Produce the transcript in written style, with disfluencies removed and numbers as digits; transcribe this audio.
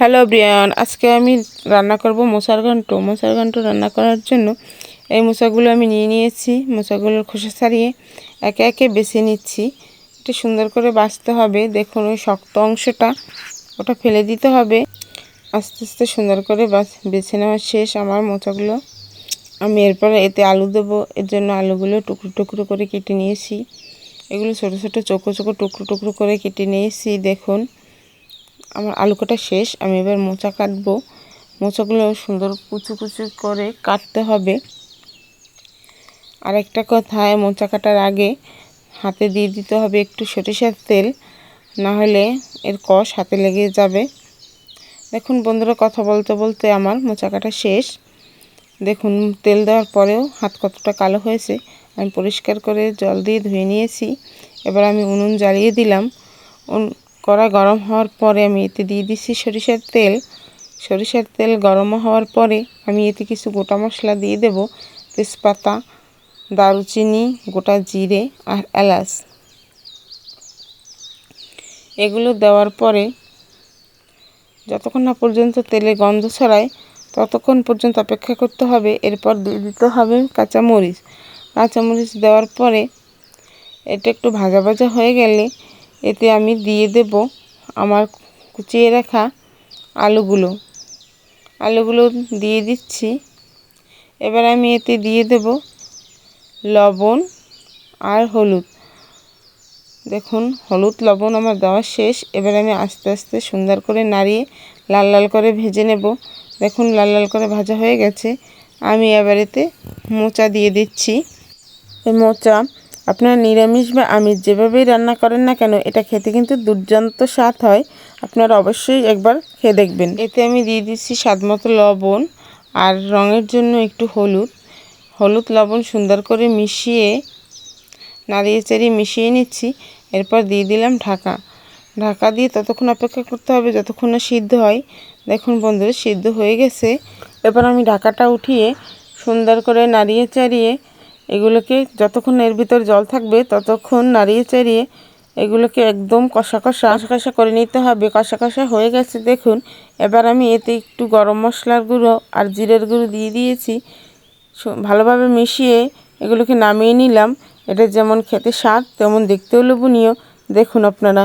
Hello Brian, আজকে আমি রান্না করব মোচার ঘন্ট। মোচার ঘন্ট রান্না করার জন্য এই মোচাগুলো আমি নিয়েছি। মোচাগুলোর খোসা ছাড়িয়ে একে একে বেছে নিচ্ছি। এটা সুন্দর করে বাছতে হবে। দেখুন ওই শক্ত অংশটা ওটা ফেলে দিতে হবে। আস্তে আস্তে সুন্দর করে বেছে নেওয়া শেষ আমার মোচাগুলো। আমি এরপরে এতে আলু দেবো। এর জন্য আলুগুলো টুকরো টুকরো করে কেটে নিয়েছি। এগুলো ছোটো ছোটো চোখো চোখো টুকরো টুকরো করে কেটে নিয়েছি। দেখুন আমার আলু কাটা শেষ। আমি এবার মোচা কাটবো। মোচাগুলো সুন্দর কুচু কুচু করে কাটতে হবে। আরেকটা কথা, মোচা কাটার আগে হাতে দিয়ে দিতে হবে একটু সরিষার তেল, না হলে এর কষ হাতে লেগে যাবে। দেখুন বন্ধুরা, কথা বলতে বলতে আমার মোচা কাটা শেষ। দেখুন তেল দেওয়ার পরেও হাত কতটা কালো হয়েছে। আমি পরিষ্কার করে জল দিয়ে ধুয়ে নিয়েছি। এবার আমি উনুন জ্বালিয়ে দিলাম। কড়াই গরম হওয়ার পরে আমি এতে দিয়ে দিচ্ছি সরিষার তেল। সরিষার তেল গরম হওয়ার পরে আমি এতে কিছু গোটা মশলা দিয়ে দেব। তেজপাতা, দারুচিনি, গোটা জিরে আর এলাচ। এগুলো দেওয়ার পরে যতক্ষণ না পর্যন্ত তেলে গন্ধ ছড়ায় ততক্ষণ পর্যন্ত অপেক্ষা করতে হবে। এরপর দিয়ে দিতে হবে কাঁচামরিচ। কাঁচামরিচ দেওয়ার পরে এটা একটু ভাজা ভাজা হয়ে গেলে এতে আমি দিয়ে দেব আমার কুচিয়ে রাখা আলুগুলো দিয়ে দিচ্ছি। এবার আমি এতে দিয়ে দেব লবণ আর হলুদ। দেখুন হলুদ লবণ আমার দেওয়া শেষ। এবার আমি আস্তে আস্তে সুন্দর করে নাড়িয়ে লাল লাল করে ভেজে নেব। দেখুন লাল লাল করে ভাজা হয়ে গেছে। আমি এবার এতে মোচা দিয়ে দিচ্ছি। এই মোচা আপনারা নিরামিষ বা আমিষ যেভাবেই রান্না করেন না কেন, এটা খেতে কিন্তু দুর্দান্ত স্বাদ হয়। আপনারা অবশ্যই একবার খেয়ে দেখবেন। এতে আমি দিয়ে দিচ্ছি স্বাদমতো লবণ আর রঙের জন্য একটু হলুদ লবণ সুন্দর করে নাড়িয়ে চাড়িয়ে মিশিয়ে নিচ্ছি। এরপর দিয়ে দিলাম ঢাকা দিয়ে ততক্ষণ অপেক্ষা করতে হবে যতক্ষণ না সিদ্ধ হয়। দেখুন বন্ধুরা, সিদ্ধ হয়ে গেছে। এবার আমি ঢাকাটা উঠিয়ে সুন্দর করে নাড়িয়ে চাড়িয়ে এগুলোকে, যতক্ষণ এর ভিতর জল থাকবে ততক্ষণ নাড়িয়ে চাড়িয়ে এগুলোকে একদম কষা কষা করে নিতে হবে। কষা কষা হয়ে গেছে দেখুন। এবার আমি এতে একটু গরম মশলার গুঁড়ো আর জিরের গুঁড়ো দিয়ে দিয়েছি। ভালোভাবে মিশিয়ে এগুলোকে নামিয়ে নিলাম। এটা যেমন খেতে স্বাদ তেমন দেখতেও লোভনীয়। দেখুন আপনারা।